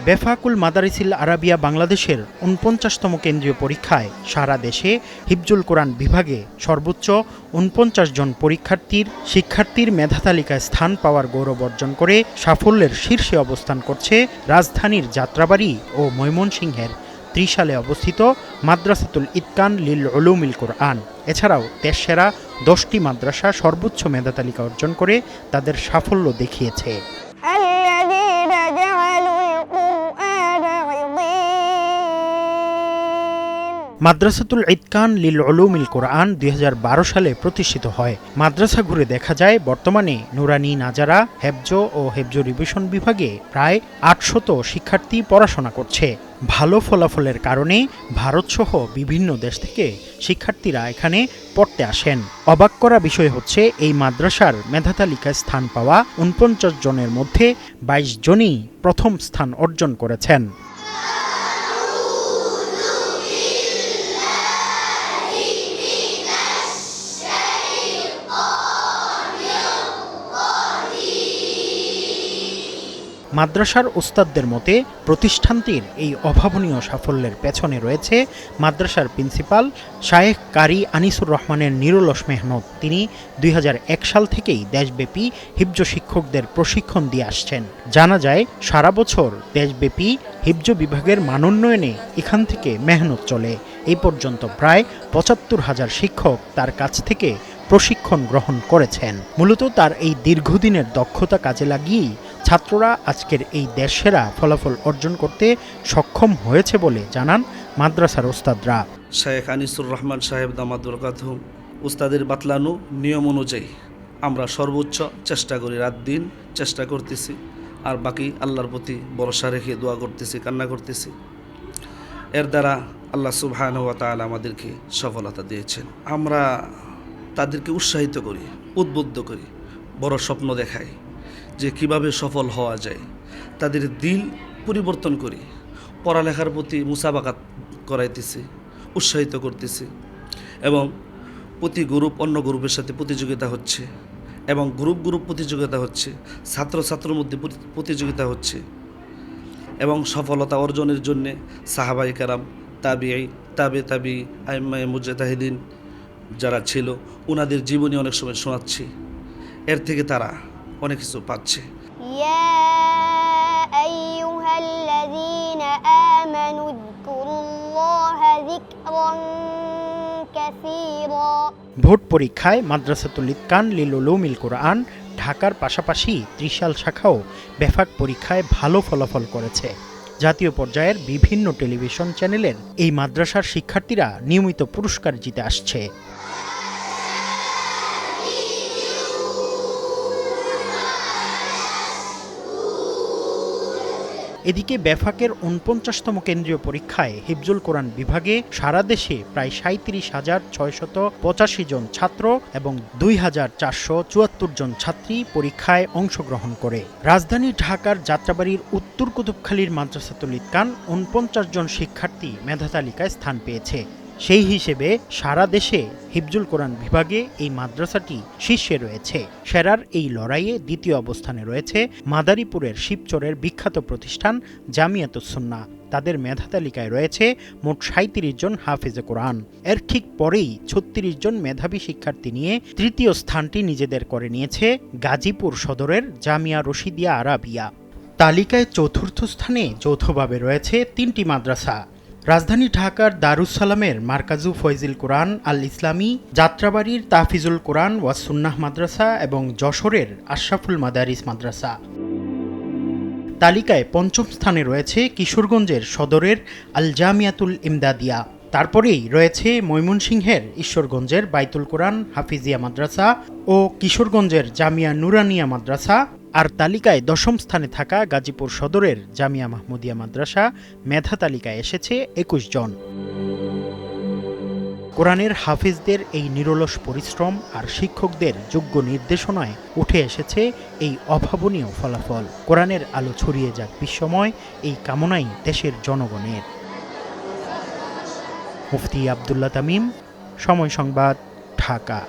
বেফাকুল Madarisil Arabia বাংলাদেশের ৪৯তম কেন্দ্রীয় পরীক্ষায় সারা দেশে হিফজুল কোরআন বিভাগে সর্বোচ্চ ৪৯ জন শিক্ষার্থীর মেধা তালিকায় স্থান পাওয়ার গৌরব অর্জন করে সাফল্যের শীর্ষে অবস্থান করছে রাজধানীর যাত্রাবাড়ী ও ময়মনসিংহের ত্রিশালে অবস্থিত মাদ্রাসাতুল ইতকান লিল উলুমিল কোরআন। এছাড়াও দেশসেরা 10টি মাদ্রাসা সর্বোচ্চ মেধা তালিকা অর্জন করে তাদের সাফল্য দেখিয়েছে। মাদ্রাসাতুল ইতকান লিল উলুমিল কোরআন 2012 সালে প্রতিষ্ঠিত হয়। মাদ্রাসা ঘুরে দেখা যায় বর্তমানে নুরানি, নাজারা, হেফজ ও হেফজ রিভিশন বিভাগে প্রায় 800 শিক্ষার্থী পড়াশোনা করছে। ভালো ফলাফলের কারণে ভারতসহ বিভিন্ন দেশ থেকে শিক্ষার্থীরা এখানে পড়তে আসেন। অবাক করা বিষয় হচ্ছে এই মাদ্রাসার মেধা তালিকায় স্থান পাওয়া 49 জনের মধ্যে 22 জনই প্রথম স্থান অর্জন করেছেন। মাদ্রাসার ওস্তাদদের মতে প্রতিষ্ঠানটির এই অভাবনীয় সাফল্যের পেছনে রয়েছে মাদ্রাসার প্রিন্সিপাল শায়েখ কারি আনিসুর রহমানের নিরলস মেহনত। তিনি 2001 সাল থেকেই দেশব্যাপী হিফজ শিক্ষকদের প্রশিক্ষণ দিয়ে আসছেন। জানা যায় সারা বছর দেশব্যাপী হিফজ বিভাগের মানোন্নয়নে এখান থেকে মেহনত চলে। এই পর্যন্ত প্রায় 75,000 শিক্ষক তার কাছ থেকে প্রশিক্ষণ গ্রহণ করেছেন। মূলত তার এই দীর্ঘদিনের দক্ষতা কাজে লাগিয়েই ছাত্ররা আজকের এই দেশসেরা ফলাফল অর্জন করতে সক্ষম হয়েছে বলে জানান মাদ্রাসার ওস্তাদরা। শায়েখ আনিসুর রহমান সাহেব দামাতুল কাতুম উস্তাদের বাতলানো নিয়ম অনুযায়ী আমরা সর্বোচ্চ চেষ্টা করি, রাত দিন চেষ্টা করতেছি, আর বাকি আল্লাহর প্রতি ভরসা রেখে দোয়া করতেছি, কান্না করতেছি। এর দ্বারা আল্লাহ সুবহানাহু ওয়া তাআলা আমাদেরকে সফলতা দিয়েছেন। আমরা তাদেরকে উৎসাহিত করি, উদ্বুদ্ধ করি, বড় স্বপ্ন দেখাই যে কিভাবে সফল হওয়া যায়। তাদের দিল পরিবর্তন করি, পড়ালেখার প্রতি মুসাবাকাত করাইতেছি, উৎসাহিত করতেছি, এবং প্রতি গ্রুপ অন্য গ্রুপের সাথে প্রতিযোগিতা হচ্ছে, এবং গ্রুপ প্রতিযোগিতা হচ্ছে, ছাত্রের মধ্যে প্রতিযোগিতা হচ্ছে, এবং সফলতা অর্জনের জন্যে সাহাবায়ে কেরাম, তাবে আইম্মায়ে মুজতাহিদিন যারা ছিল ওনাদের জীবনী অনেক সময় শোনাচ্ছি। এর থেকে তারা অনেক কিছু পাচ্ছে। ভোট পরীক্ষায় মাদ্রাসাতুল ইতকান লিল উলুমিল কোরআন ঢাকার পাশাপাশি ত্রিশাল শাখাও বেফাক পরীক্ষায় ভালো ফলাফল করেছে। জাতীয় পর্যায়ের বিভিন্ন টেলিভিশন চ্যানেলের এই মাদ্রাসার শিক্ষার্থীরা নিয়মিত পুরস্কার জিতে আসছে। এদিকে বেফাকের 49তম কেন্দ্রীয় পরীক্ষায় হিফজুল কোরআন বিভাগে সারা দেশে প্রায় 37,685 জন ছাত্র এবং 2,474 জন ছাত্রী পরীক্ষায় অংশগ্রহণ করে। রাজধানী ঢাকার যাত্রাবাড়ীর উত্তর কুতুবখালীর মাদ্রাসাতুল ইতকান 49 জন শিক্ষার্থী মেধা তালিকায় স্থান পেয়েছে। সেই হিসেবে সারা দেশে হিফজুল কোরআন বিভাগে এই মাদ্রাসাটি শীর্ষে রয়েছে। সেরার এই লড়াইয়ে দ্বিতীয় অবস্থানে রয়েছে মাদারীপুরের শিবচরের বিখ্যাত প্রতিষ্ঠান জামিয়াতুস সুন্নাহ। তাদের মেধা তালিকায় রয়েছে মোট 37 জন হাফেজে কোরআন। এর ঠিক পরেই 36 জন মেধাবী শিক্ষার্থী নিয়ে তৃতীয় স্থানটি নিজেদের করে নিয়েছে গাজীপুর সদরের জামিয়া রশিদিয়া আরাবিয়া। তালিকায় চতুর্থ স্থানে যৌথভাবে রয়েছে 3টি মাদ্রাসা। রাজধানী ঢাকার দারুস সালামের মারকাজু ফয়জিল কোরআন আল ইসলামী, যাত্রাবাড়ির তাহফিজুল কোরআন ওয়া সুন্নাহ মাদ্রাসা এবং যশোরের আশরাফুল মাদারিস মাদ্রাসা। তালিকায় পঞ্চম স্থানে রয়েছে কিশোরগঞ্জের সদরের আল জামিয়াতুল ইমদাদিয়া। তারপরেই রয়েছে ময়মনসিংহের ঈশ্বরগঞ্জের বাইতুল কোরআন হাফিজিয়া মাদ্রাসা ও কিশোরগঞ্জের জামিয়া নুরানিয়া মাদ্রাসা। আর তালিকায় 10ম স্থানে থাকা গাজীপুর সদরের জামিয়া মাহমুদিয়া মাদ্রাসা মেধা তালিকায় এসেছে 21 জন। কোরআনের হাফিজদের এই নিরলস পরিশ্রম আর শিক্ষকদের যোগ্য নির্দেশনায় উঠে এসেছে এই অভাবনীয় ফলাফল। কোরআনের আলো ছড়িয়ে যাক বিশ্বময়, এই কামনাই দেশের জনগণের। মুফতি আব্দুল্লাহ তামিম, সময় সংবাদ, ঢাকা।